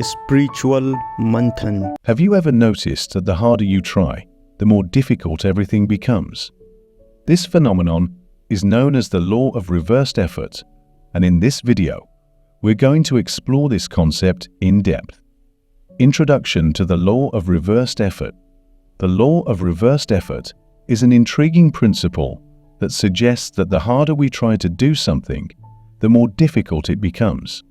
Spiritual Manthan. Have you ever noticed that the harder you try, the more difficult everything becomes? This phenomenon is known as the law of reversed effort, and in this video, we're going to explore this concept in depth. Introduction to the law of reversed effort. The law of reversed effort is an intriguing principle that suggests that the harder we try to do something, the more difficult it becomes.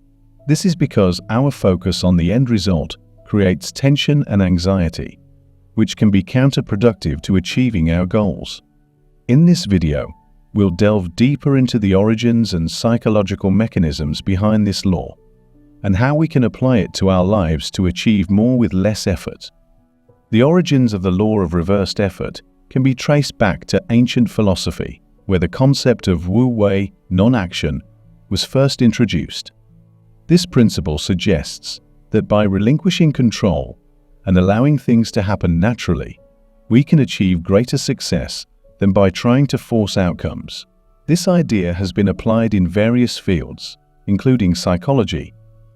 This is because our focus on the end result creates tension and anxiety, which can be counterproductive to achieving our goals. In this video, we'll delve deeper into the origins and psychological mechanisms behind this law, and how we can apply it to our lives to achieve more with less effort. The origins of the law of reversed effort can be traced back to ancient philosophy, where the concept of Wu Wei, non-action, was first introduced. This principle suggests that by relinquishing control and allowing things to happen naturally, we can achieve greater success than by trying to force outcomes. This idea has been applied in various fields, including psychology,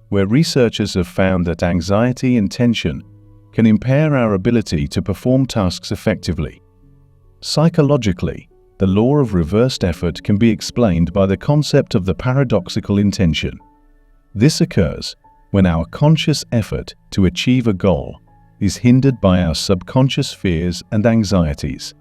where researchers have found that anxiety and tension can impair our ability to perform tasks effectively. Psychologically, the law of reversed effort can be explained by the concept of the paradoxical intention. This occurs when our conscious effort to achieve a goal is hindered by our subconscious fears and anxieties,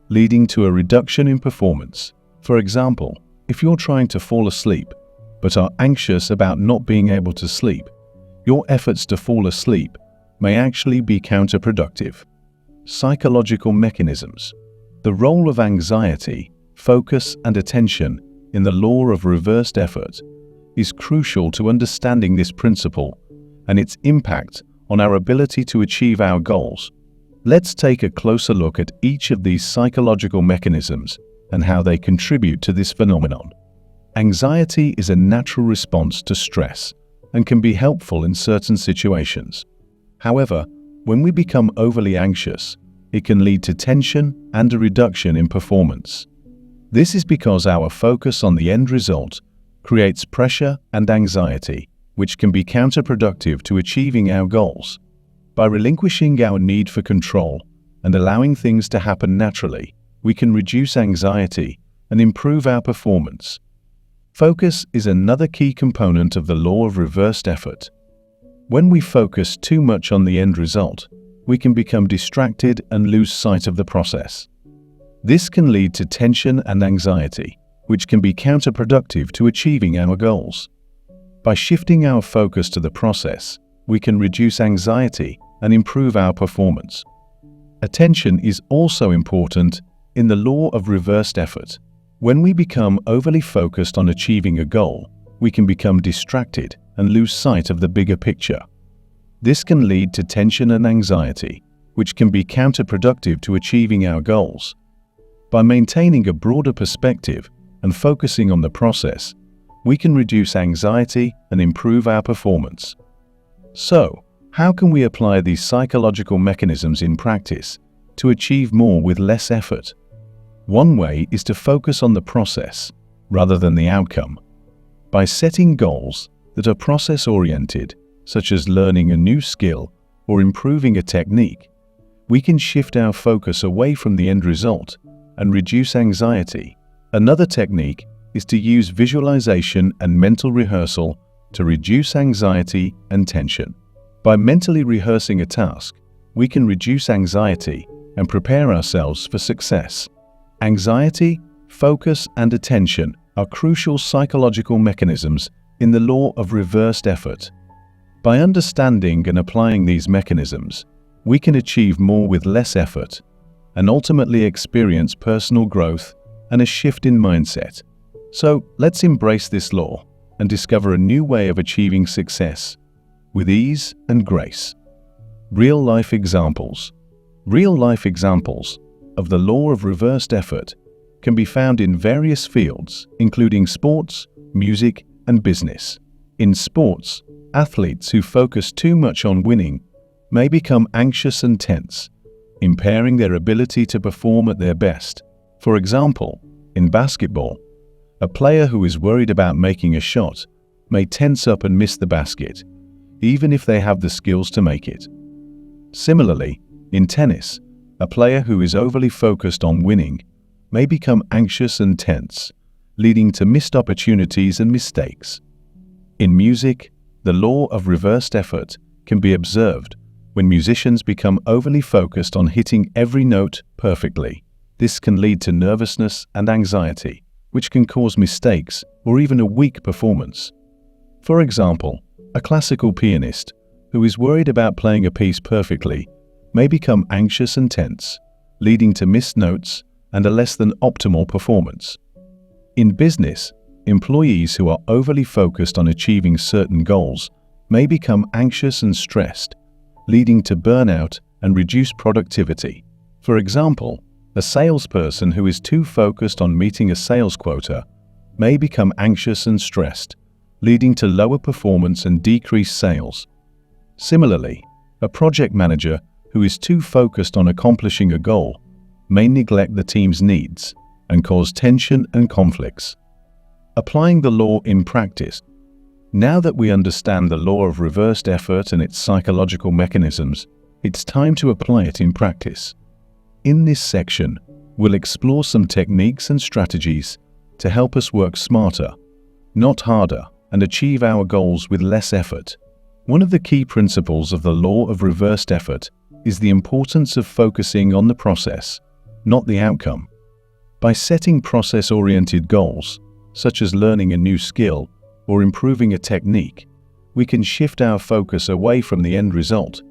leading to a reduction in performance. For example, if you're trying to fall asleep but are anxious about not being able to sleep, your efforts to fall asleep may actually be counterproductive. Psychological mechanisms. The role of anxiety, focus, and attention in the law of reversed effort is crucial to understanding this principle and its impact on our ability to achieve our goals. Let's take a closer look at each of these psychological mechanisms and how they contribute to this phenomenon. Anxiety is a natural response to stress and can be helpful in certain situations. However, when we become overly anxious, it can lead to tension and a reduction in performance. This is because our focus on the end result creates pressure and anxiety, which can be counterproductive to achieving our goals. By relinquishing our need for control and allowing things to happen naturally, we can reduce anxiety and improve our performance. Focus is another key component of the law of reversed effort. When we focus too much on the end result, we can become distracted and lose sight of the process. This can lead to tension and anxiety, which can be counterproductive to achieving our goals. By shifting our focus to the process, we can reduce anxiety and improve our performance. Attention is also important in the law of reversed effort. When we become overly focused on achieving a goal, we can become distracted and lose sight of the bigger picture. This can lead to tension and anxiety, which can be counterproductive to achieving our goals. By maintaining a broader perspective and focusing on the process, we can reduce anxiety and improve our performance. So, how can we apply these psychological mechanisms in practice to achieve more with less effort? One way is to focus on the process rather than the outcome. By setting goals that are process-oriented, such as learning a new skill or improving a technique, we can shift our focus away from the end result and reduce anxiety. Another technique is to use visualization and mental rehearsal to reduce anxiety and tension. By mentally rehearsing a task, we can reduce anxiety and prepare ourselves for success. Anxiety, focus, and attention are crucial psychological mechanisms in the law of reversed effort. By understanding and applying these mechanisms, we can achieve more with less effort and ultimately experience personal growth and a shift in mindset. So let's embrace this law and discover a new way of achieving success with ease and grace. Real-life examples. Real-life examples of the law of reversed effort can be found in various fields, including sports, music, and business. In sports, athletes who focus too much on winning may become anxious and tense, impairing their ability to perform at their best. For example, in basketball, a player who is worried about making a shot may tense up and miss the basket, even if they have the skills to make it. Similarly, in tennis, a player who is overly focused on winning may become anxious and tense, leading to missed opportunities and mistakes. In music, the law of reversed effort can be observed when musicians become overly focused on hitting every note perfectly. This can lead to nervousness and anxiety, which can cause mistakes or even a weak performance. For example, a classical pianist who is worried about playing a piece perfectly may become anxious and tense, leading to missed notes and a less than optimal performance. In business, employees who are overly focused on achieving certain goals may become anxious and stressed, leading to burnout and reduced productivity. For example, a salesperson who is too focused on meeting a sales quota may become anxious and stressed, leading to lower performance and decreased sales. Similarly, a project manager who is too focused on accomplishing a goal may neglect the team's needs and cause tension and conflicts. Applying the law in practice. Now that we understand the law of reversed effort and its psychological mechanisms, it's time to apply it in practice. In this section, we'll explore some techniques and strategies to help us work smarter, not harder, and achieve our goals with less effort. One of the key principles of the law of reversed effort is the importance of focusing on the process, not the outcome. By setting process-oriented goals, such as learning a new skill or improving a technique, we can shift our focus away from the end result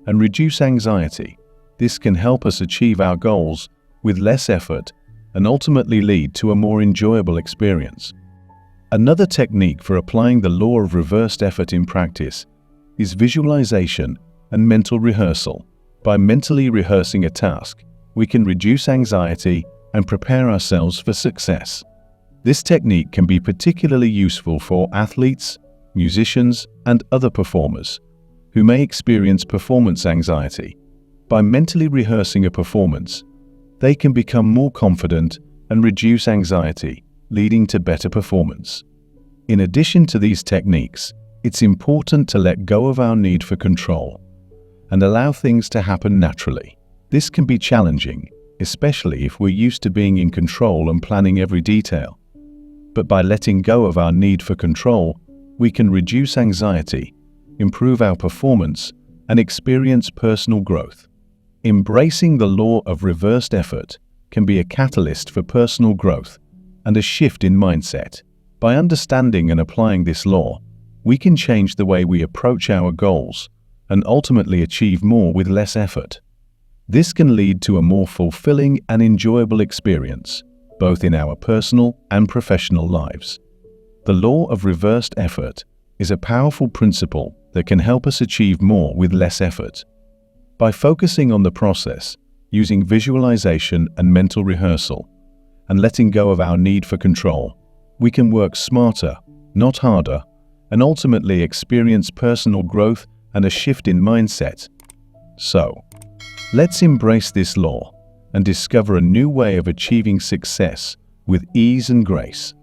and reduce anxiety. This can help us achieve our goals with less effort and ultimately lead to a more enjoyable experience. Another technique for applying the law of reversed effort in practice is visualization and mental rehearsal. By mentally rehearsing a task, we can reduce anxiety and prepare ourselves for success. This technique can be particularly useful for athletes, musicians, and other performers who may experience performance anxiety. By mentally rehearsing a performance, they can become more confident and reduce anxiety, leading to better performance. In addition to these techniques, it's important to let go of our need for control and allow things to happen naturally. This can be challenging, especially if we're used to being in control and planning every detail. But by letting go of our need for control, we can reduce anxiety, improve our performance, and experience personal growth. Embracing the law of reversed effort can be a catalyst for personal growth and a shift in mindset. By understanding and applying this law, we can change the way we approach our goals and ultimately achieve more with less effort. This can lead to a more fulfilling and enjoyable experience, both in our personal and professional lives. The law of reversed effort is a powerful principle that can help us achieve more with less effort. By focusing on the process, using visualization and mental rehearsal, and letting go of our need for control, we can work smarter, not harder, and ultimately experience personal growth and a shift in mindset. So, let's embrace this law and discover a new way of achieving success with ease and grace.